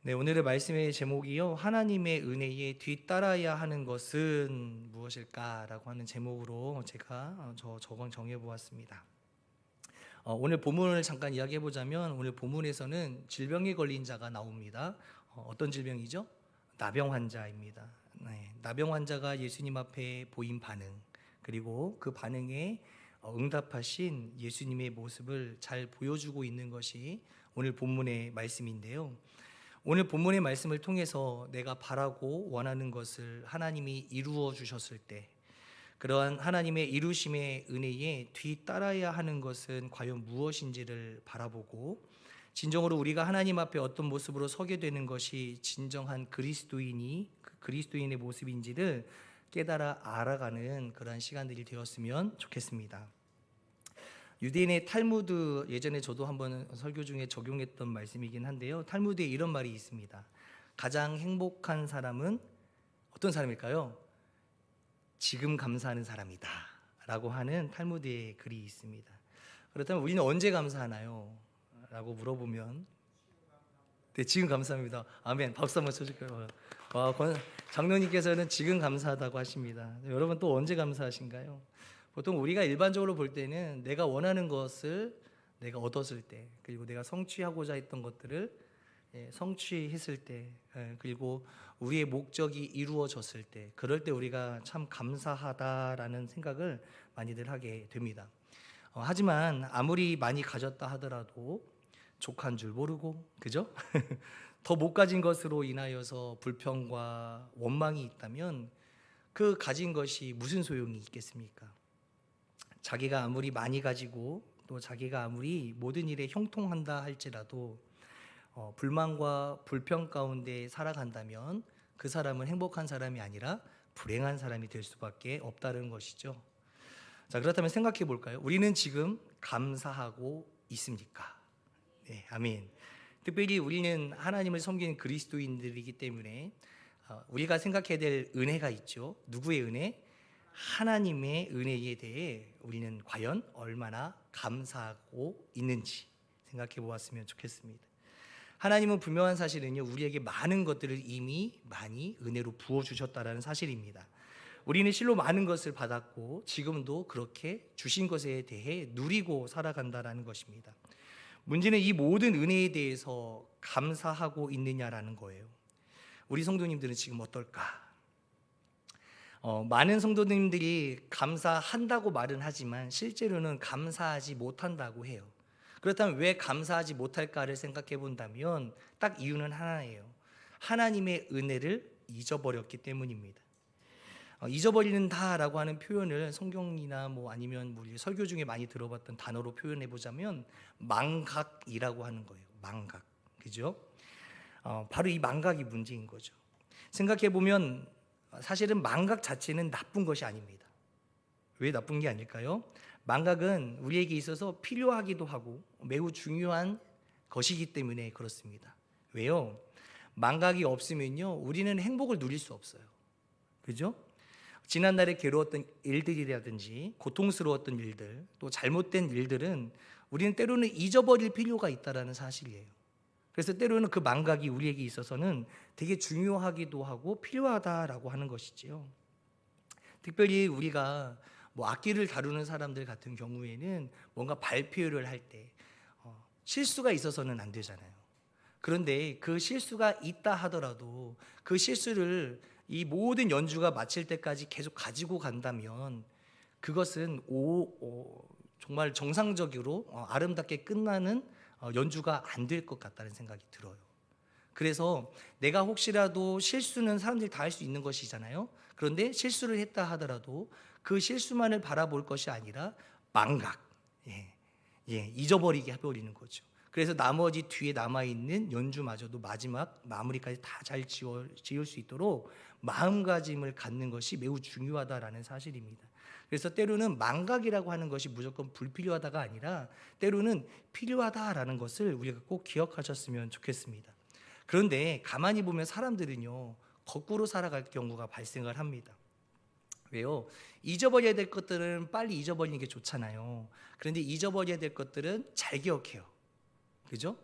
네, 오늘의 말씀의 제목이요. 하나님의 은혜에 뒤따라야 하는 것은 무엇일까라고 하는 제목으로 제가 정해 보았습니다. 오늘 본문을 잠깐 이야기해 보자면 오늘 본문에서는 질병에 걸린 자가 나옵니다. 어떤 질병이죠? 나병 환자입니다. 네, 나병 환자가 예수님 앞에 보인 반응, 그리고 그 반응에 응답하신 예수님의 모습을 잘 보여주고 있는 것이 오늘 본문의 말씀인데요. 오늘 본문의 말씀을 통해서 내가 바라고 원하는 것을 하나님이 이루어 주셨을 때, 그러한 하나님의 이루심의 은혜에 뒤따라야 하는 것은 과연 무엇인지를 바라보고, 진정으로 우리가 하나님 앞에 어떤 모습으로 서게 되는 것이 진정한 그리스도인의 모습인지를 깨달아 알아가는 그러한 시간들이 되었으면 좋겠습니다. 유대인의 탈무드, 예전에 저도 한번 설교 중에 적용했던 말씀이긴 한데요. 탈무드에 이런 말이 있습니다. 가장 행복한 사람은 어떤 사람일까요? 지금 감사하는 사람이다 라고 하는 탈무드의 글이 있습니다. 그렇다면 우리는 언제 감사하나요? 라고 물어보면 네, 지금 감사합니다. 아멘. 박수 한번 쳐줄까요? 장로님께서는 지금 감사하다고 하십니다. 여러분 또 언제 감사하신가요? 보통 우리가 일반적으로 볼 때는 내가 원하는 것을 내가 얻었을 때, 그리고 내가 성취하고자 했던 것들을 성취했을 때, 그리고 우리의 목적이 이루어졌을 때, 그럴 때 우리가 참 감사하다라는 생각을 많이들 하게 됩니다. 하지만 아무리 많이 가졌다 하더라도 족한 줄 모르고, 그죠? 더 못 가진 것으로 인하여서 불평과 원망이 있다면 그 가진 것이 무슨 소용이 있겠습니까? 자기가 아무리 많이 가지고 또 자기가 아무리 모든 일에 형통한다 할지라도 불만과 불평 가운데 살아간다면 그 사람은 행복한 사람이 아니라 불행한 사람이 될 수밖에 없다는 것이죠. 자, 그렇다면 생각해 볼까요? 우리는 지금 감사하고 있습니까? 네, 아멘. 특별히 우리는 하나님을 섬기는 그리스도인들이기 때문에 우리가 생각해야 될 은혜가 있죠. 누구의 은혜? 하나님의 은혜에 대해 우리는 과연 얼마나 감사하고 있는지 생각해 보았으면 좋겠습니다. 하나님은 분명한 사실은요, 우리에게 많은 것들을 이미 많이 은혜로 부어주셨다는 사실입니다. 우리는 실로 많은 것을 받았고 지금도 그렇게 주신 것에 대해 누리고 살아간다는 것입니다. 문제는 이 모든 은혜에 대해서 감사하고 있느냐라는 거예요. 우리 성도님들은 지금 어떨까? 많은 성도님들이 감사한다고 말은 하지만 실제로는 감사하지 못한다고 해요. 그렇다면 왜 감사하지 못할까를 생각해 본다면 딱 이유는 하나예요. 하나님의 은혜를 잊어버렸기 때문입니다. 잊어버린다라고 하는 표현을 성경이나 아니면 우리 설교 중에 많이 들어봤던 단어로 표현해 보자면 망각이라고 하는 거예요. 망각, 그죠? 바로 이 망각이 문제인 거죠. 생각해 보면 사실은 망각 자체는 나쁜 것이 아닙니다. 왜 나쁜 게 아닐까요? 망각은 우리에게 있어서 필요하기도 하고 매우 중요한 것이기 때문에 그렇습니다. 왜요? 망각이 없으면요, 우리는 행복을 누릴 수 없어요. 그죠? 지난날에 괴로웠던 일들이라든지 고통스러웠던 일들, 또 잘못된 일들은 우리는 때로는 잊어버릴 필요가 있다는 사실이에요. 그래서 때로는 그 망각이 우리에게 있어서는 되게 중요하기도 하고 필요하다라고 하는 것이지요. 특별히 우리가 악기를 다루는 사람들 같은 경우에는 뭔가 발표를 할 때 실수가 있어서는 안 되잖아요. 그런데 그 실수가 있다 하더라도 그 실수를 이 모든 연주가 마칠 때까지 계속 가지고 간다면 그것은 정말 정상적으로 아름답게 끝나는 연주가 안 될 것 같다는 생각이 들어요. 그래서 내가 혹시라도 실수는 사람들이 다 할 수 있는 것이잖아요. 그런데 실수를 했다 하더라도 그 실수만을 바라볼 것이 아니라 망각, 잊어버리게 해버리는 거죠. 그래서 나머지 뒤에 남아있는 연주마저도 마지막 마무리까지 다 잘 지을 수 있도록 마음가짐을 갖는 것이 매우 중요하다라는 사실입니다. 그래서 때로는 망각이라고 하는 것이 무조건 불필요하다가 아니라 때로는 필요하다라는 것을 우리가 꼭 기억하셨으면 좋겠습니다. 그런데 가만히 보면 사람들은요, 거꾸로 살아갈 경우가 발생을 합니다. 왜요? 잊어버려야 될 것들은 빨리 잊어버리는 게 좋잖아요. 그런데 잊어버려야 될 것들은 잘 기억해요. 그죠?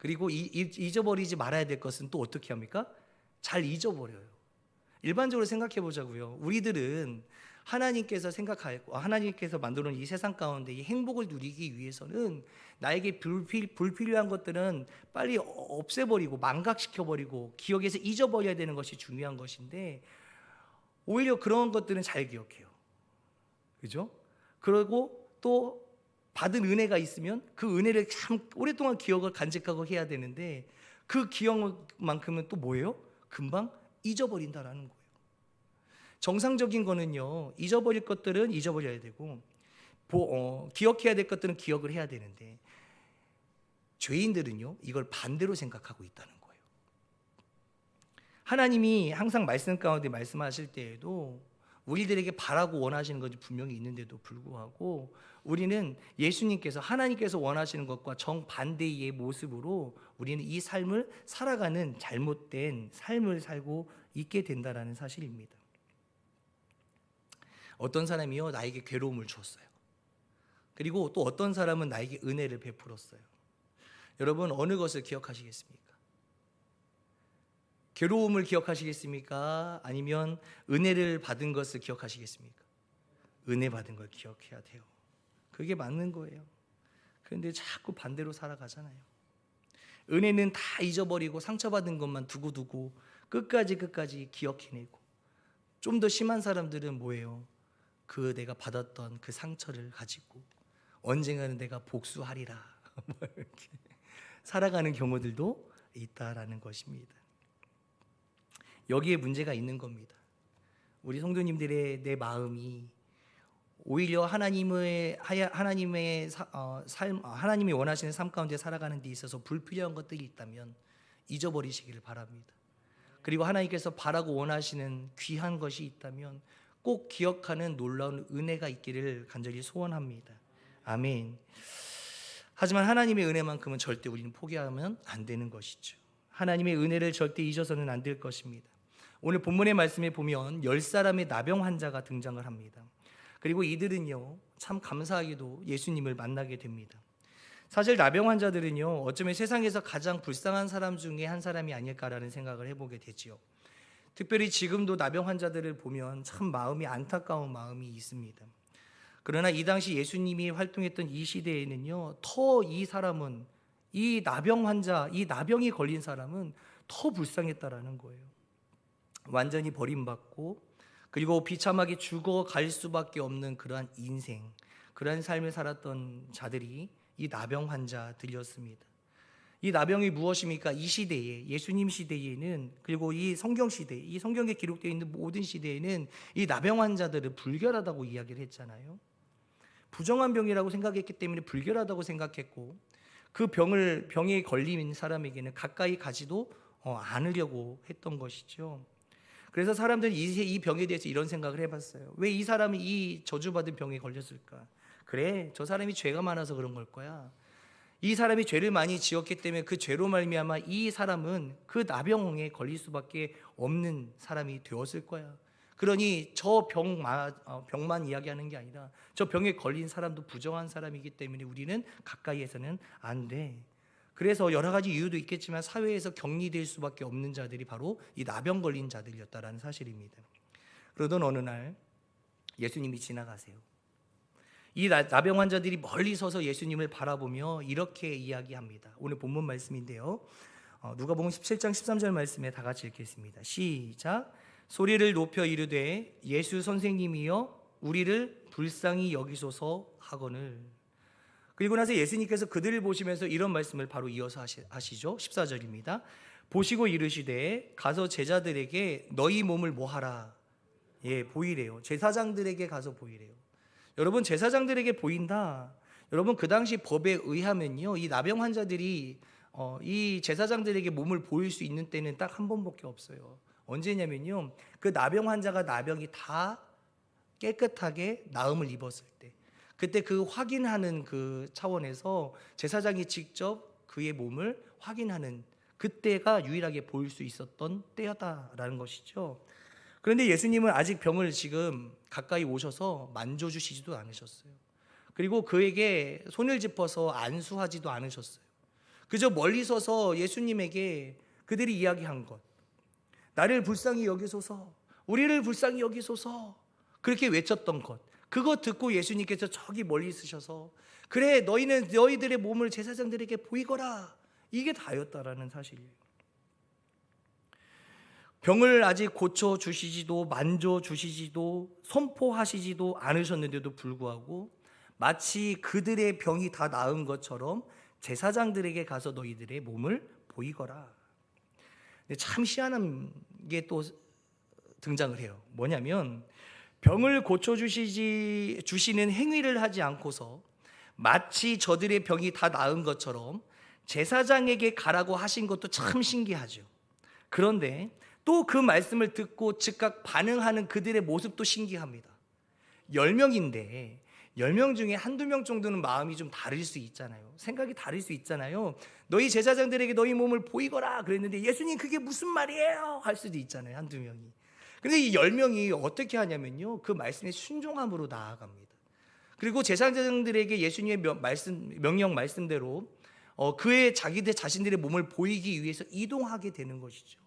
그리고 잊어버리지 말아야 될 것은 또 어떻게 합니까? 잘 잊어버려요. 일반적으로 생각해 보자고요. 우리들은 하나님께서 만들어 놓은 이 세상 가운데 이 행복을 누리기 위해서는 나에게 불필요한 것들은 빨리 없애버리고 망각시켜버리고 기억에서 잊어버려야 되는 것이 중요한 것인데, 오히려 그런 것들은 잘 기억해요. 그죠? 그리고 또 받은 은혜가 있으면 그 은혜를 참 오랫동안 기억을 간직하고 해야 되는데, 그 기억만큼은 또 뭐예요? 금방 잊어버린다라는 거예요. 정상적인 거는요, 잊어버릴 것들은 잊어버려야 되고 기억해야 될 것들은 기억을 해야 되는데, 죄인들은요 이걸 반대로 생각하고 있다는 거예요. 하나님이 항상 말씀 가운데 말씀하실 때에도 우리들에게 바라고 원하시는 것이 분명히 있는데도 불구하고, 우리는 예수님께서, 하나님께서 원하시는 것과 정반대의 모습으로 우리는 이 삶을 살아가는 잘못된 삶을 살고 있게 된다는 사실입니다. 어떤 사람이요 나에게 괴로움을 주었어요. 그리고 또 어떤 사람은 나에게 은혜를 베풀었어요. 여러분, 어느 것을 기억하시겠습니까? 괴로움을 기억하시겠습니까? 아니면 은혜를 받은 것을 기억하시겠습니까? 은혜 받은 걸 기억해야 돼요. 그게 맞는 거예요. 그런데 자꾸 반대로 살아가잖아요. 은혜는 다 잊어버리고 상처받은 것만 두고두고 끝까지 기억해내고, 좀 더 심한 사람들은 뭐예요? 내가 받았던 그 상처를 가지고 언젠가는 내가 복수하리라 이렇게 살아가는 경우들도 있다라는 것입니다. 여기에 문제가 있는 겁니다. 우리 성도님들의 내 마음이 오히려 하나님이 원하시는 삶 가운데 살아가는 데 있어서 불필요한 것들이 있다면 잊어버리시기를 바랍니다. 그리고 하나님께서 바라고 원하시는 귀한 것이 있다면 꼭 기억하는 놀라운 은혜가 있기를 간절히 소원합니다. 아멘. 하지만 하나님의 은혜만큼은 절대 우리는 포기하면 안 되는 것이죠. 하나님의 은혜를 절대 잊어서는 안 될 것입니다. 오늘 본문의 말씀에 보면 10사람의 나병 환자가 등장을 합니다. 그리고 이들은요 참 감사하게도 예수님을 만나게 됩니다. 사실 나병 환자들은요 어쩌면 세상에서 가장 불쌍한 사람 중에 한 사람이 아닐까라는 생각을 해보게 되지요. 특별히 지금도 나병 환자들을 보면 참 마음이 안타까운 마음이 있습니다. 그러나 이 당시 예수님이 활동했던 이 시대에는요 더 이 나병 환자, 이 나병이 걸린 사람은 더 불쌍했다라는 거예요. 완전히 버림받고 그리고 비참하게 죽어갈 수밖에 없는 그러한 인생, 그러한 삶을 살았던 자들이 이 나병 환자들이었습니다. 이 나병이 무엇입니까? 이 시대에, 예수님 시대에는, 그리고 이 성경 시대, 이 성경에 기록되어 있는 모든 시대에는 이 나병 환자들을 불결하다고 이야기를 했잖아요. 부정한 병이라고 생각했기 때문에 불결하다고 생각했고, 그 병에 걸린 사람에게는 가까이 가지도 않으려고 했던 것이죠. 그래서 사람들이 이 병에 대해서 이런 생각을 해봤어요. 왜 이 사람이 이 저주받은 병에 걸렸을까? 그래, 저 사람이 죄가 많아서 그런 걸 거야. 이 사람이 죄를 많이 지었기 때문에 그 죄로 말미암아 이 사람은 그 나병에 걸릴 수밖에 없는 사람이 되었을 거야. 그러니 저 병만 이야기하는 게 아니라 저 병에 걸린 사람도 부정한 사람이기 때문에 우리는 가까이에서는 안 돼. 그래서 여러 가지 이유도 있겠지만 사회에서 격리될 수밖에 없는 자들이 바로 이 나병 걸린 자들이었다라는 사실입니다. 그러던 어느 날 예수님이 지나가세요. 이 나병 환자들이 멀리 서서 예수님을 바라보며 이렇게 이야기합니다. 오늘 본문 말씀인데요. 누가복음 17장 13절 말씀에 다 같이 읽겠습니다. 시작. 소리를 높여 이르되 예수 선생님이여 우리를 불쌍히 여기소서 하거늘. 그리고 나서 예수님께서 그들을 보시면서 이런 말씀을 바로 이어서 하시죠. 14절입니다. 보시고 이르시되 가서 제자들에게 너희 몸을 뭐하라. 보이래요. 제사장들에게 가서 보이래요. 여러분, 제사장들에게 보인다. 여러분, 그 당시 법에 의하면요 이 나병 환자들이 이 제사장들에게 몸을 보일 수 있는 때는 딱 한 번밖에 없어요. 언제냐면요 그 나병 환자가 나병이 다 깨끗하게 나음을 입었을 때, 그때 그 확인하는 그 차원에서 제사장이 직접 그의 몸을 확인하는 그때가 유일하게 보일 수 있었던 때였다라는 것이죠. 그런데 예수님은 아직 병을 지금 가까이 오셔서 만져주시지도 않으셨어요. 그리고 그에게 손을 짚어서 안수하지도 않으셨어요. 그저 멀리 서서 예수님에게 그들이 이야기한 것, 나를 불쌍히 여기소서, 우리를 불쌍히 여기소서, 그렇게 외쳤던 것, 그거 듣고 예수님께서 저기 멀리 있으셔서 그래, 너희는 너희들의 몸을 제사장들에게 보이거라, 이게 다였다라는 사실이에요. 병을 아직 고쳐주시지도 만져주시지도 선포하시지도 않으셨는데도 불구하고 마치 그들의 병이 다 나은 것처럼 제사장들에게 가서 너희들의 몸을 보이거라. 근데 참 희한한 게 또 등장을 해요. 뭐냐면 병을 고쳐주시는 행위를 하지 않고서 마치 저들의 병이 다 나은 것처럼 제사장에게 가라고 하신 것도 참 신기하죠. 그런데 또 그 말씀을 듣고 즉각 반응하는 그들의 모습도 신기합니다. 10명인데 10명 중에 한두 명 정도는 마음이 좀 다를 수 있잖아요. 생각이 다를 수 있잖아요. 너희 제사장들에게 너희 몸을 보이거라 그랬는데 예수님 그게 무슨 말이에요? 할 수도 있잖아요. 한두 명이. 근데 이 10명이 어떻게 하냐면요, 그 말씀에 순종함으로 나아갑니다. 그리고 제사장들에게 예수님의 명령 말씀대로 그의 자신들의 몸을 보이기 위해서 이동하게 되는 것이죠.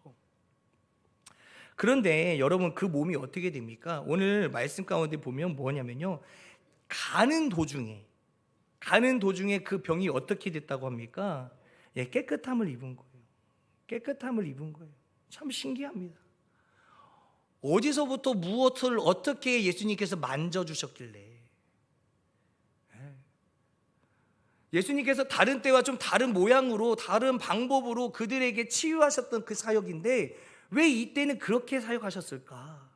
그런데 여러분, 그 몸이 어떻게 됩니까? 오늘 말씀 가운데 보면 뭐냐면요, 가는 도중에 그 병이 어떻게 됐다고 합니까? 깨끗함을 입은 거예요. 깨끗함을 입은 거예요. 참 신기합니다. 어디서부터 무엇을 어떻게 예수님께서 만져주셨길래, 예수님께서 다른 때와 좀 다른 모양으로 다른 방법으로 그들에게 치유하셨던 그 사역인데 왜 이때는 그렇게 사역하셨을까?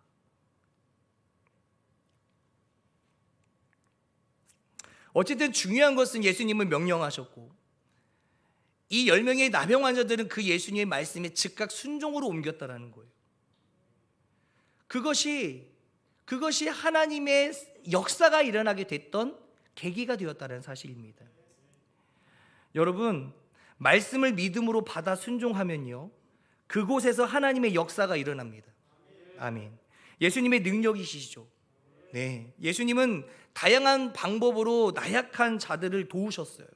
어쨌든 중요한 것은 예수님은 명령하셨고 이 10명의 나병 환자들은 그 예수님의 말씀에 즉각 순종으로 옮겼다라는 거예요. 그것이 하나님의 역사가 일어나게 됐던 계기가 되었다는 사실입니다. 여러분, 말씀을 믿음으로 받아 순종하면요, 그곳에서 하나님의 역사가 일어납니다. 아멘. 예수님의 능력이시죠. 네, 예수님은 다양한 방법으로 나약한 자들을 도우셨어요.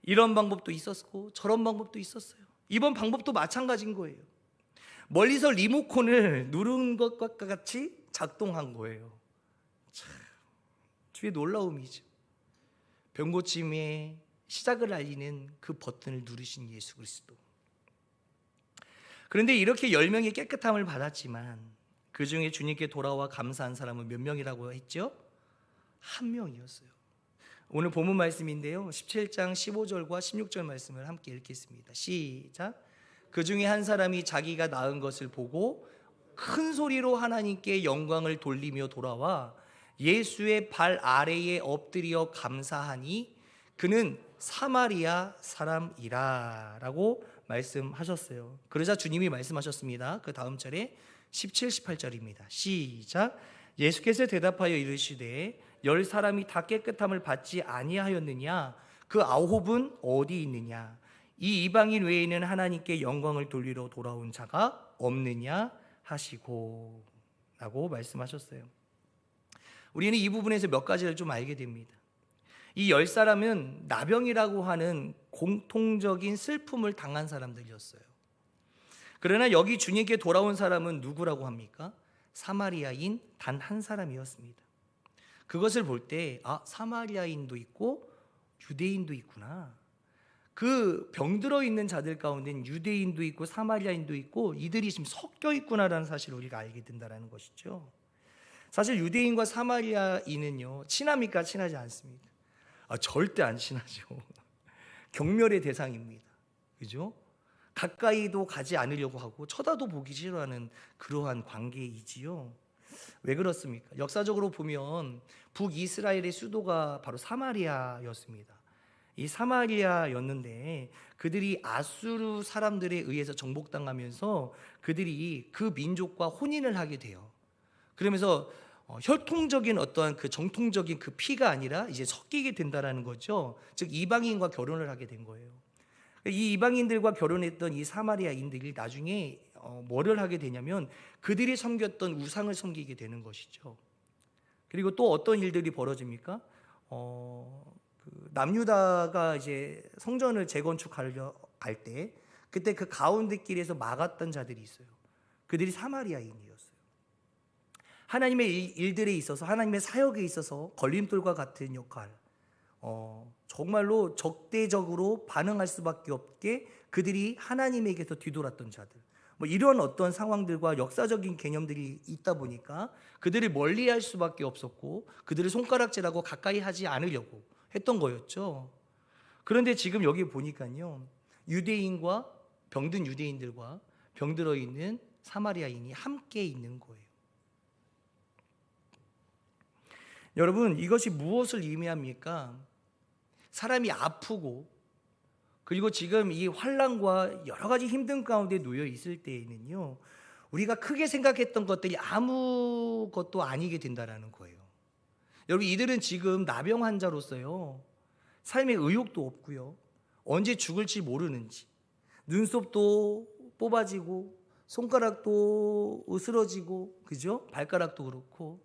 이런 방법도 있었고 저런 방법도 있었어요. 이번 방법도 마찬가지인 거예요. 멀리서 리모컨을 누른 것과 같이 작동한 거예요. 참, 주의 놀라움이죠. 병고침의 시작을 알리는 그 버튼을 누르신 예수 그리스도. 그런데 이렇게 10명이 깨끗함을 받았지만 그 중에 주님께 돌아와 감사한 사람은 몇 명이라고 했죠? 1명이었어요. 오늘 본문 말씀인데요, 17장 15절과 16절 말씀을 함께 읽겠습니다. 시작. 그 중에 한 사람이 자기가 낳은 것을 보고 큰 소리로 하나님께 영광을 돌리며 돌아와 예수의 발 아래에 엎드려 감사하니 그는 사마리아 사람이라 라고 말씀하셨어요. 그러자 주님이 말씀하셨습니다. 그 다음 절에 17, 18절입니다. 시작. 예수께서 대답하여 이르시되 10사람이 다 깨끗함을 받지 아니하였느냐? 그 9은 어디 있느냐? 이 이방인 외에는 하나님께 영광을 돌리러 돌아온 자가 없느냐 하시고 라고 말씀하셨어요. 우리는 이 부분에서 몇 가지를 좀 알게 됩니다. 이 10사람은 나병이라고 하는 공통적인 슬픔을 당한 사람들이었어요. 그러나 여기 주님께 돌아온 사람은 누구라고 합니까? 사마리아인 단 한 사람이었습니다. 그것을 볼 때 사마리아인도 있고 유대인도 있구나. 그 병들어 있는 자들 가운데는 유대인도 있고 사마리아인도 있고 이들이 지금 섞여 있구나라는 사실을 우리가 알게 된다는 것이죠. 사실 유대인과 사마리아인은요, 친합니까? 친하지 않습니다. 절대 안 친하죠. 경멸의 대상입니다. 그죠? 가까이도 가지 않으려고 하고 쳐다도 보기 싫어하는 그러한 관계이지요. 왜 그렇습니까? 역사적으로 보면 북이스라엘의 수도가 바로 사마리아였습니다. 이 사마리아였는데 그들이 아수르 사람들에 의해서 정복당하면서 그들이 그 민족과 혼인을 하게 돼요. 그러면서 혈통적인 어떠한 그 정통적인 그 피가 아니라 이제 섞이게 된다라는 거죠. 즉 이방인과 결혼을 하게 된 거예요. 이 이방인들과 결혼했던 이 사마리아인들이 나중에 뭐를 하게 되냐면 그들이 섬겼던 우상을 섬기게 되는 것이죠. 그리고 또 어떤 일들이 벌어집니까? 남유다가 이제 성전을 재건축하려 갈 때 그때 그 가운데 길에서 막았던 자들이 있어요. 그들이 사마리아인이었어요. 하나님의 일들에 있어서, 하나님의 사역에 있어서 걸림돌과 같은 역할, 정말로 적대적으로 반응할 수밖에 없게 그들이 하나님에게서 뒤돌았던 자들, 뭐 이런 어떤 상황들과 역사적인 개념들이 있다 보니까 그들을 멀리할 수밖에 없었고 그들을 손가락질하고 가까이 하지 않으려고 했던 거였죠. 그런데 지금 여기 보니까요, 유대인과 병든 유대인들과 병들어 있는 사마리아인이 함께 있는 거예요. 여러분, 이것이 무엇을 의미합니까? 사람이 아프고 그리고 지금 이 환난과 여러 가지 힘든 가운데 놓여 있을 때에는요, 우리가 크게 생각했던 것들이 아무것도 아니게 된다라는 거예요. 여러분, 이들은 지금 나병 환자로서요, 삶의 의욕도 없고요, 언제 죽을지 모르는지, 눈썹도 뽑아지고 손가락도 으스러지고, 그죠? 발가락도 그렇고,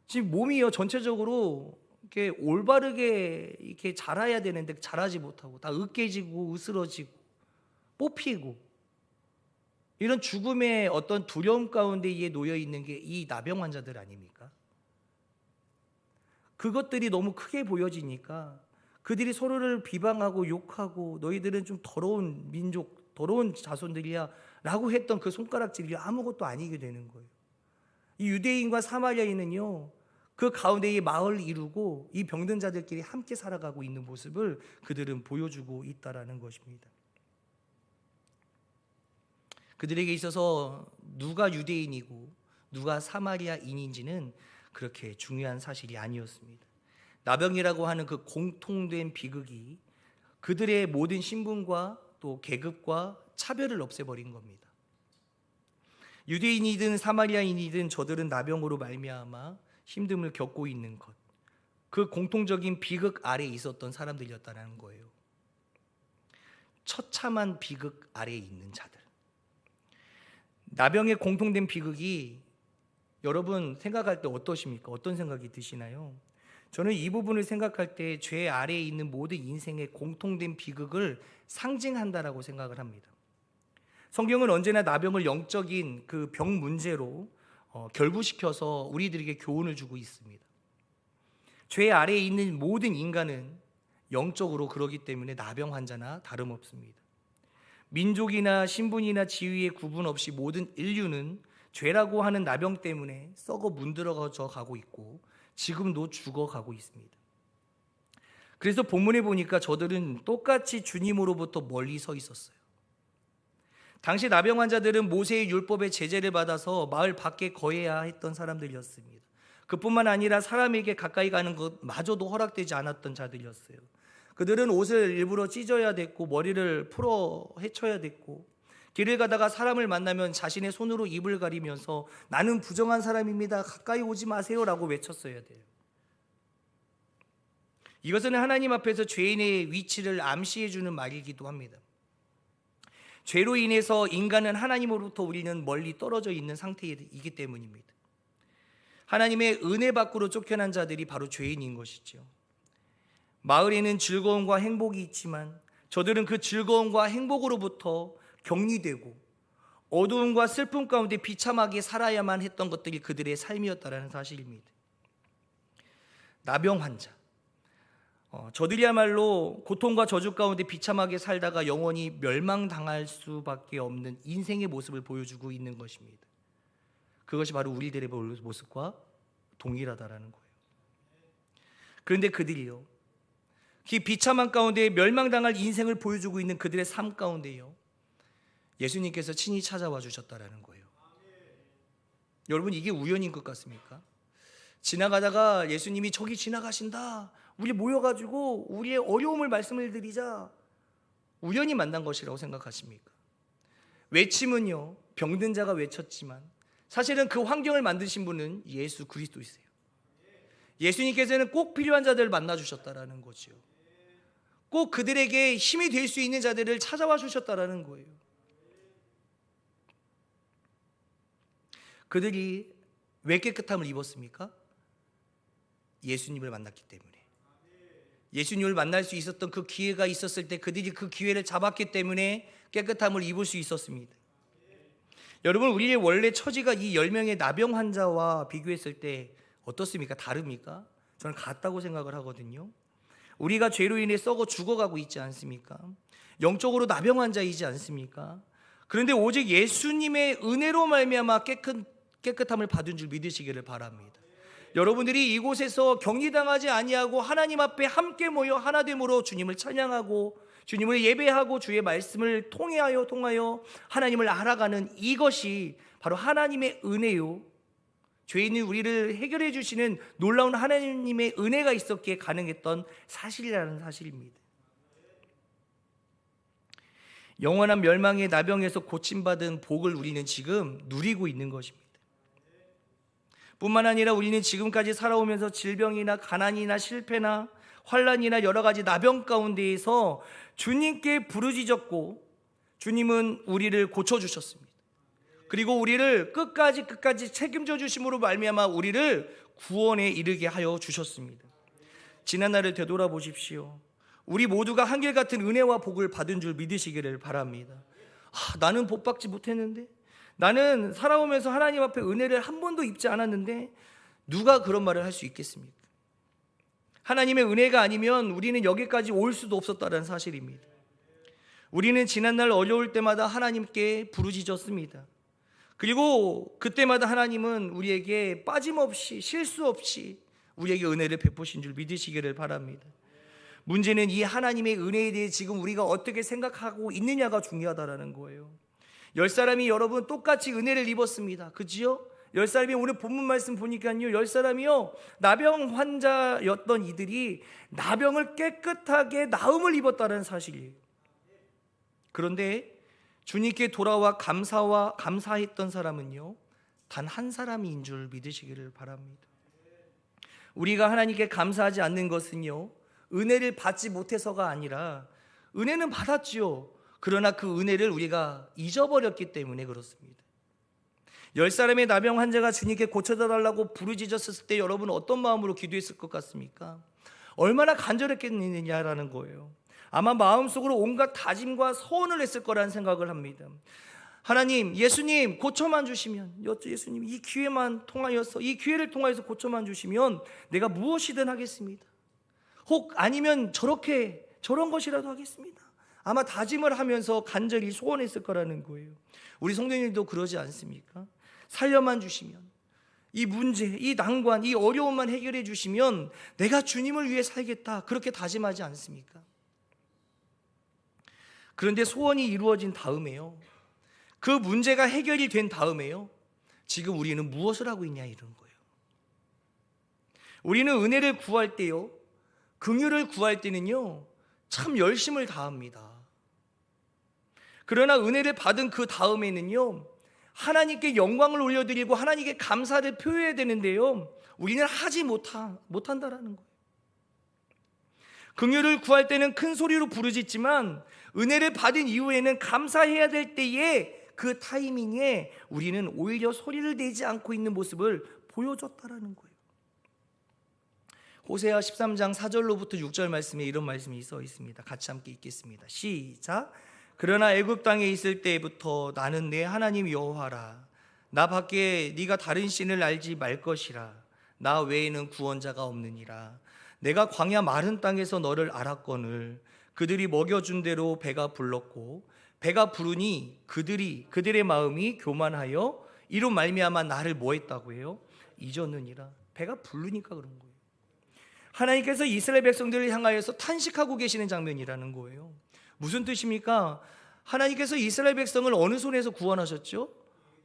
지금 몸이요 전체적으로 이렇게 올바르게 이렇게 자라야 되는데 자라지 못하고 다 으깨지고 으스러지고 뽑히고, 이런 죽음의 어떤 두려움 가운데에 놓여 있는 게 이 나병 환자들 아닙니까? 그것들이 너무 크게 보여지니까 그들이 서로를 비방하고 욕하고 너희들은 좀 더러운 민족, 더러운 자손들이야 라고 했던 그 손가락질이 아무것도 아니게 되는 거예요. 이 유대인과 사마리아인은요, 그 가운데에 마을을 이루고 이 병든 자들끼리 함께 살아가고 있는 모습을 그들은 보여주고 있다라는 것입니다. 그들에게 있어서 누가 유대인이고 누가 사마리아인인지는 그렇게 중요한 사실이 아니었습니다. 나병이라고 하는 그 공통된 비극이 그들의 모든 신분과 또 계급과 차별을 없애버린 겁니다. 유대인이든 사마리아인이든 저들은 나병으로 말미암아 힘듦을 겪고 있는 것, 그 공통적인 비극 아래에 있었던 사람들이었다는 거예요. 처참한 비극 아래에 있는 자들. 나병의 공통된 비극이 여러분 생각할 때 어떠십니까? 어떤 생각이 드시나요? 저는 이 부분을 생각할 때 죄 아래에 있는 모든 인생의 공통된 비극을 상징한다라고 생각을 합니다. 성경은 언제나 나병을 영적인 그 병 문제로 결부시켜서 우리들에게 교훈을 주고 있습니다. 죄 아래에 있는 모든 인간은 영적으로 그러기 때문에 나병 환자나 다름없습니다. 민족이나 신분이나 지위의 구분 없이 모든 인류는 죄라고 하는 나병 때문에 썩어 문드러져 가고 있고 지금도 죽어가고 있습니다. 그래서 본문에 보니까 저들은 똑같이 주님으로부터 멀리 서 있었어요. 당시 나병 환자들은 모세의 율법의 제재를 받아서 마을 밖에 거해야 했던 사람들이었습니다. 그뿐만 아니라 사람에게 가까이 가는 것마저도 허락되지 않았던 자들이었어요. 그들은 옷을 일부러 찢어야 됐고 머리를 풀어 헤쳐야 됐고, 길을 가다가 사람을 만나면 자신의 손으로 입을 가리면서 나는 부정한 사람입니다, 가까이 오지 마세요 라고 외쳤어야 돼요. 이것은 하나님 앞에서 죄인의 위치를 암시해 주는 말이기도 합니다. 죄로 인해서 인간은 하나님으로부터 우리는 멀리 떨어져 있는 상태이기 때문입니다. 하나님의 은혜 밖으로 쫓겨난 자들이 바로 죄인인 것이죠. 마을에는 즐거움과 행복이 있지만 저들은 그 즐거움과 행복으로부터 격리되고 어두움과 슬픔 가운데 비참하게 살아야만 했던 것들이 그들의 삶이었다는 사실입니다. 나병 환자, 저들이야말로 고통과 저주 가운데 비참하게 살다가 영원히 멸망당할 수밖에 없는 인생의 모습을 보여주고 있는 것입니다. 그것이 바로 우리들의 모습과 동일하다라는 거예요. 그런데 그들이요, 그 비참한 가운데 멸망당할 인생을 보여주고 있는 그들의 삶 가운데요, 예수님께서 친히 찾아와 주셨다라는 거예요. 여러분, 이게 우연인 것 같습니까? 지나가다가 예수님이 저기 지나가신다, 우리 모여가지고 우리의 어려움을 말씀을 드리자, 우연히 만난 것이라고 생각하십니까? 외침은요, 병든 자가 외쳤지만 사실은 그 환경을 만드신 분은 예수 그리스도이세요. 예수님께서는 꼭 필요한 자들을 만나 주셨다라는 거죠. 꼭 그들에게 힘이 될 수 있는 자들을 찾아와 주셨다라는 거예요. 그들이 왜 깨끗함을 입었습니까? 예수님을 만났기 때문에. 예수님을 만날 수 있었던 그 기회가 있었을 때 그들이 그 기회를 잡았기 때문에 깨끗함을 입을 수 있었습니다. 여러분, 우리의 원래 처지가 이 10명의 나병 환자와 비교했을 때 어떻습니까? 다릅니까? 저는 같다고 생각을 하거든요. 우리가 죄로 인해 썩어 죽어가고 있지 않습니까? 영적으로 나병 환자이지 않습니까? 그런데 오직 예수님의 은혜로 말미암아 깨끗함을 받은 줄 믿으시기를 바랍니다. 여러분들이 이곳에서 격리당하지 아니하고 하나님 앞에 함께 모여 하나됨으로 주님을 찬양하고 주님을 예배하고 주의 말씀을 통하여 하나님을 알아가는 이것이 바로 하나님의 은혜요, 죄 있는 우리를 해결해 주시는 놀라운 하나님의 은혜가 있었기에 가능했던 사실이라는 사실입니다. 영원한 멸망의 나병에서 고침받은 복을 우리는 지금 누리고 있는 것입니다. 뿐만 아니라 우리는 지금까지 살아오면서 질병이나 가난이나 실패나 환난이나 여러 가지 나병 가운데에서 주님께 부르짖었고 주님은 우리를 고쳐주셨습니다. 그리고 우리를 끝까지 책임져 주심으로 말미암아 우리를 구원에 이르게 하여 주셨습니다. 지난날을 되돌아보십시오. 우리 모두가 한결같은 은혜와 복을 받은 줄 믿으시기를 바랍니다. 나는 복 받지 못했는데, 나는 살아오면서 하나님 앞에 은혜를 한 번도 입지 않았는데 누가 그런 말을 할 수 있겠습니까? 하나님의 은혜가 아니면 우리는 여기까지 올 수도 없었다는 사실입니다. 우리는 지난날 어려울 때마다 하나님께 부르짖었습니다. 그리고 그때마다 하나님은 우리에게 빠짐없이 실수 없이 우리에게 은혜를 베푸신 줄 믿으시기를 바랍니다. 문제는 이 하나님의 은혜에 대해 지금 우리가 어떻게 생각하고 있느냐가 중요하다는 거예요. 10사람이 여러분 똑같이 은혜를 입었습니다. 그지요? 10사람이 오늘 본문 말씀 보니까요, 10사람이요 나병 환자였던 이들이 나병을 깨끗하게 나음을 입었다는 사실이에요. 그런데 주님께 돌아와 감사했던 사람은요 단 한 사람인 줄 믿으시기를 바랍니다. 우리가 하나님께 감사하지 않는 것은요 은혜를 받지 못해서가 아니라 은혜는 받았지요. 그러나 그 은혜를 우리가 잊어버렸기 때문에 그렇습니다. 10사람의 나병 환자가 주님께 고쳐달라고 부르짖었을 때 여러분은 어떤 마음으로 기도했을 것 같습니까? 얼마나 간절했겠느냐라는 거예요. 아마 마음속으로 온갖 다짐과 소원을 했을 거라는 생각을 합니다. 하나님, 예수님 고쳐만 주시면, 예수님 이 기회를 통하여서 고쳐만 주시면 내가 무엇이든 하겠습니다. 혹 아니면 저런 것이라도 하겠습니다. 아마 다짐을 하면서 간절히 소원했을 거라는 거예요. 우리 성도님들도 그러지 않습니까? 살려만 주시면, 이 문제, 이 난관, 이 어려움만 해결해 주시면 내가 주님을 위해 살겠다, 그렇게 다짐하지 않습니까? 그런데 소원이 이루어진 다음에요, 그 문제가 해결이 된 다음에요, 지금 우리는 무엇을 하고 있냐 이런 거예요. 우리는 은혜를 구할 때요, 긍휼을 구할 때는요 참 열심을 다합니다. 그러나 은혜를 받은 그 다음에는요 하나님께 영광을 올려드리고 하나님께 감사를 표해야 되는데요 우리는 하지 못한다라는 거예요. 긍휼을 구할 때는 큰 소리로 부르짖지만 은혜를 받은 이후에는 감사해야 될 때에 그 타이밍에 우리는 오히려 소리를 내지 않고 있는 모습을 보여줬다라는 거예요. 호세아 13장 4절로부터 6절 말씀에 이런 말씀이 써 있습니다. 같이 함께 읽겠습니다. 시작. 그러나 애굽 땅에 있을 때부터 나는 내 하나님 여호와라. 나 밖에 네가 다른 신을 알지 말 것이라. 나 외에는 구원자가 없느니라. 내가 광야 마른 땅에서 너를 알았거늘 그들이 먹여준 대로 배가 불렀고 배가 부르니 그들의 마음이 교만하여 이로 말미암아 나를 뭐했다고 해요? 잊었느니라. 배가 부르니까 그런 거예요. 하나님께서 이스라엘 백성들을 향하여서 탄식하고 계시는 장면이라는 거예요. 무슨 뜻입니까? 하나님께서 이스라엘 백성을 어느 손에서 구원하셨죠?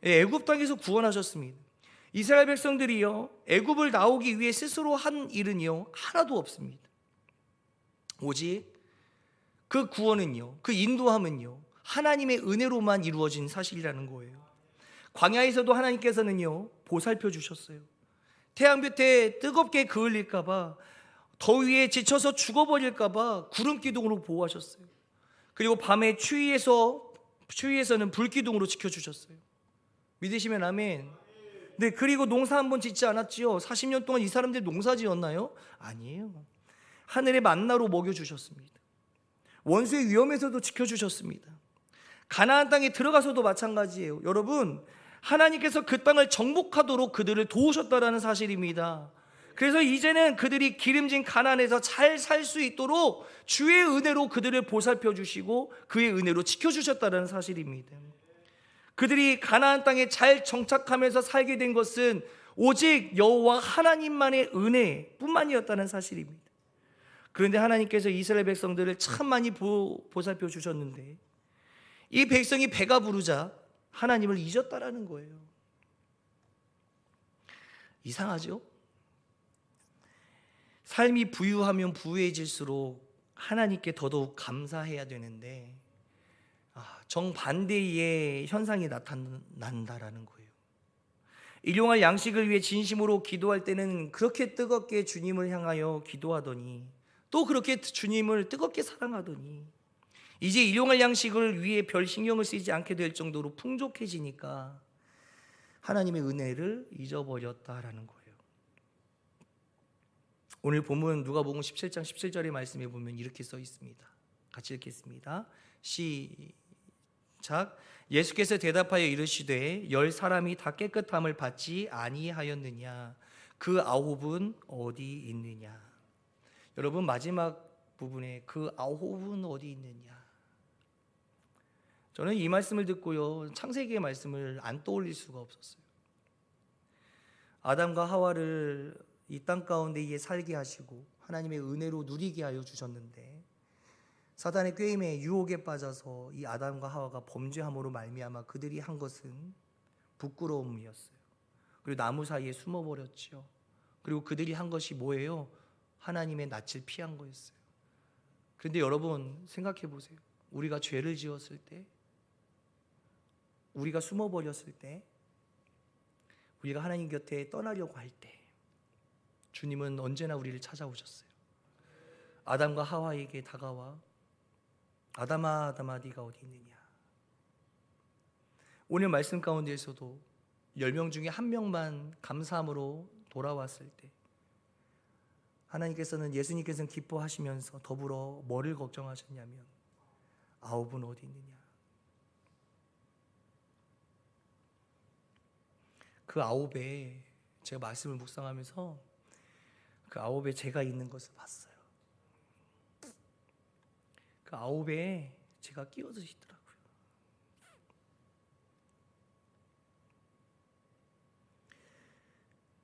애굽 땅에서 구원하셨습니다. 이스라엘 백성들이요 애굽을 나오기 위해 스스로 한 일은요 하나도 없습니다. 오직 그 구원은요, 그 인도함은요 하나님의 은혜로만 이루어진 사실이라는 거예요. 광야에서도 하나님께서는요 보살펴 주셨어요. 태양볕에 뜨겁게 그을릴까봐, 더위에 지쳐서 죽어버릴까봐 구름기둥으로 보호하셨어요. 그리고 밤에 추위에서는 불기둥으로 지켜주셨어요. 믿으시면 아멘. 네, 그리고 농사 한 번 짓지 않았지요? 40년 동안 이 사람들이 농사 지었나요? 아니에요. 하늘의 만나로 먹여주셨습니다. 원수의 위험에서도 지켜주셨습니다. 가나안 땅에 들어가서도 마찬가지예요. 여러분, 하나님께서 그 땅을 정복하도록 그들을 도우셨다라는 사실입니다. 그래서 이제는 그들이 기름진 가나안에서 잘 살 수 있도록 주의 은혜로 그들을 보살펴 주시고 그의 은혜로 지켜주셨다는 사실입니다. 그들이 가나안 땅에 잘 정착하면서 살게 된 것은 오직 여호와 하나님만의 은혜뿐만이었다는 사실입니다. 그런데 하나님께서 이스라엘 백성들을 참 많이 보살펴 주셨는데 이 백성이 배가 부르자 하나님을 잊었다라는 거예요. 이상하죠? 삶이 부유하면 부유해질수록 하나님께 더더욱 감사해야 되는데 정반대의 현상이 나타난다라는 거예요. 일용할 양식을 위해 진심으로 기도할 때는 그렇게 뜨겁게 주님을 향하여 기도하더니 또 그렇게 주님을 뜨겁게 사랑하더니 이제 일용할 양식을 위해 별 신경을 쓰지 않게 될 정도로 풍족해지니까 하나님의 은혜를 잊어버렸다라는 거예요. 오늘 본문 누가복음 17장 17절의 말씀에 보면 이렇게 써 있습니다. 같이 읽겠습니다. 시작. 예수께서 대답하여 이르시되 10사람이 다 깨끗함을 받지 아니하였느냐? 그 9은 어디 있느냐? 여러분, 마지막 부분에 그 9은 어디 있느냐? 저는 이 말씀을 듣고요, 창세기의 말씀을 안 떠올릴 수가 없었어요. 아담과 하와를 이 땅 가운데에 살게 하시고 하나님의 은혜로 누리게 하여 주셨는데 사단의 꾀임에 유혹에 빠져서 이 아담과 하와가 범죄함으로 말미암아 그들이 한 것은 부끄러움이었어요. 그리고 나무 사이에 숨어버렸죠. 그리고 그들이 한 것이 뭐예요? 하나님의 낯을 피한 거였어요. 그런데 여러분 생각해 보세요. 우리가 죄를 지었을 때, 우리가 숨어버렸을 때, 우리가 하나님 곁에 떠나려고 할 때 주님은 언제나 우리를 찾아오셨어요. 아담과 하와에게 다가와 아담아 아담아 네가 어디 있느냐. 오늘 말씀 가운데에서도 10명 중에 1명만 감사함으로 돌아왔을 때 하나님께서는, 예수님께서는 기뻐하시면서 더불어 뭐를 걱정하셨냐면 9은 어디 있느냐. 그 9에 제가 말씀을 묵상하면서 그 9에 제가 있는 것을 봤어요. 그 9에 제가 끼워져 있더라고요.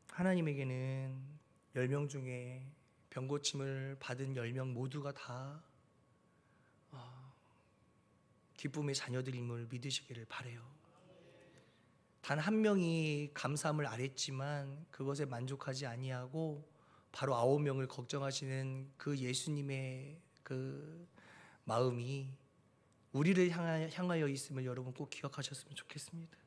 하나님에게는 10명 중에 병고침을 받은 10명 모두가 다 기쁨의 자녀들임을 믿으시기를 바라요. 단 한 명이 감사함을 아랬지만 그것에 만족하지 아니하고 바로 9명을 걱정하시는 그 예수님의 그 마음이 우리를 향하여 있음을 여러분 꼭 기억하셨으면 좋겠습니다.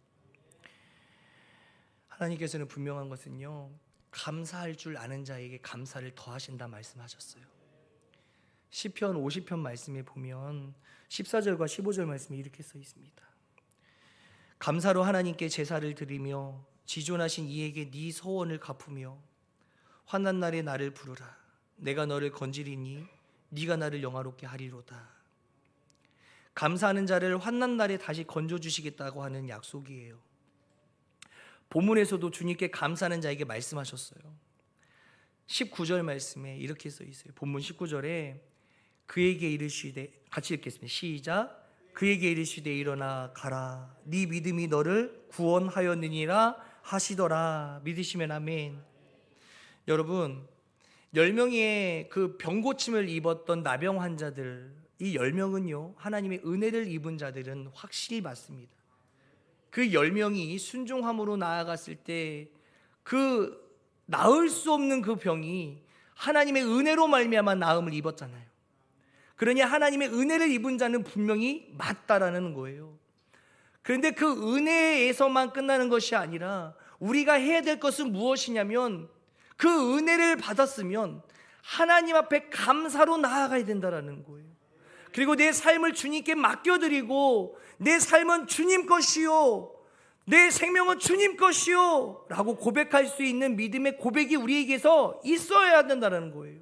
하나님께서는 분명한 것은요, 감사할 줄 아는 자에게 감사를 더하신다 말씀하셨어요. 시편 50편 말씀에 보면 14절과 15절 말씀에 이렇게 써 있습니다. 감사로 하나님께 제사를 드리며 지존하신 이에게 네 서원을 갚으며 환난 날에 나를 부르라. 내가 너를 건지리니 네가 나를 영화롭게 하리로다. 감사하는 자를 환난 날에 다시 건져주시겠다고 하는 약속이에요. 본문에서도 주님께 감사하는 자에게 말씀하셨어요. 19절 말씀에 이렇게 써 있어요. 본문 19절에 그에게 이르시되, 같이 읽겠습니다. 시작. 그에게 이르시되 일어나 가라. 네 믿음이 너를 구원하였느니라 하시더라. 믿으시면 아멘. 여러분, 10명의 그 병고침을 입었던 나병 환자들, 이 10명은요 하나님의 은혜를 입은 자들은 확실히 맞습니다. 그 10명이 순종함으로 나아갔을 때 그 나을 수 없는 그 병이 하나님의 은혜로 말미암아 나음을 입었잖아요. 그러니 하나님의 은혜를 입은 자는 분명히 맞다라는 거예요. 그런데 그 은혜에서만 끝나는 것이 아니라 우리가 해야 될 것은 무엇이냐면 그 은혜를 받았으면 하나님 앞에 감사로 나아가야 된다는 거예요. 그리고 내 삶을 주님께 맡겨드리고 내 삶은 주님 것이요, 내 생명은 주님 것이요 라고 고백할 수 있는 믿음의 고백이 우리에게서 있어야 된다는 거예요.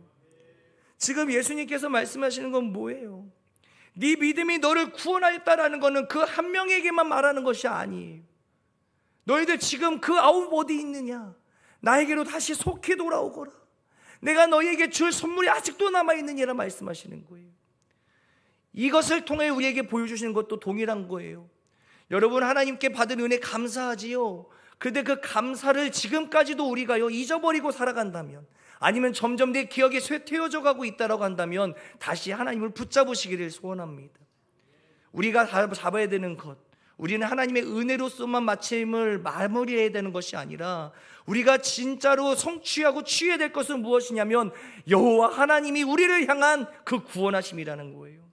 지금 예수님께서 말씀하시는 건 뭐예요? 네 믿음이 너를 구원하였다라는 것은 그 한 명에게만 말하는 것이 아니에요. 너희들 지금 그 아홉 어디 있느냐? 나에게로 다시 속히 돌아오거라. 내가 너희에게 줄 선물이 아직도 남아있느니라 말씀하시는 거예요. 이것을 통해 우리에게 보여주시는 것도 동일한 거예요. 여러분, 하나님께 받은 은혜 감사하지요. 그런데 그 감사를 지금까지도 우리가요 잊어버리고 살아간다면, 아니면 점점 내 기억에 쇠퇴어져 가고 있다라고 한다면 다시 하나님을 붙잡으시기를 소원합니다. 우리가 잡아야 되는 것, 우리는 하나님의 은혜로서만 마침을 마무리해야 되는 것이 아니라 우리가 진짜로 성취하고 취해야 될 것은 무엇이냐면 여호와 하나님이 우리를 향한 그 구원하심이라는 거예요.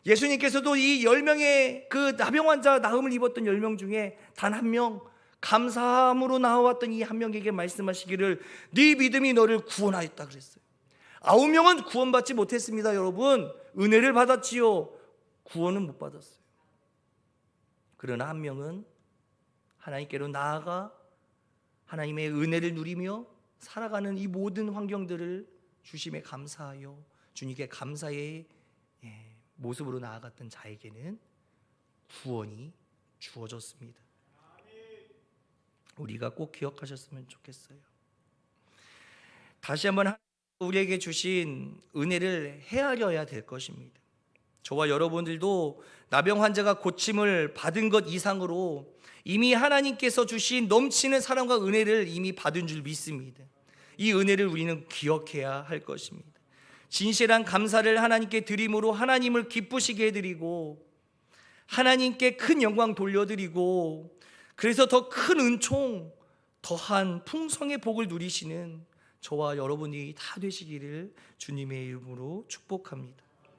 예수님께서도 이 10명의 그 나병 환자 나음을 입었던 10명 중에 단 한 명, 감사함으로 나와왔던 이 한 명에게 말씀하시기를 네 믿음이 너를 구원하였다 그랬어요. 9명은 구원받지 못했습니다. 여러분, 은혜를 받았지요. 구원은 못 받았어요. 그러나 한 명은 하나님께로 나아가 하나님의 은혜를 누리며 살아가는 이 모든 환경들을 주심에 감사하여 주님께 감사의 모습으로 나아갔던 자에게는 구원이 주어졌습니다. 우리가 꼭 기억하셨으면 좋겠어요. 다시 한번 우리에게 주신 은혜를 헤아려야 될 것입니다. 저와 여러분들도 나병 환자가 고침을 받은 것 이상으로 이미 하나님께서 주신 넘치는 사랑과 은혜를 이미 받은 줄 믿습니다. 이 은혜를 우리는 기억해야 할 것입니다. 진실한 감사를 하나님께 드림으로 하나님을 기쁘시게 해드리고 하나님께 큰 영광 돌려드리고, 그래서 더 큰 은총, 더한 풍성의 복을 누리시는 저와 여러분이 다 되시기를 주님의 이름으로 축복합니다.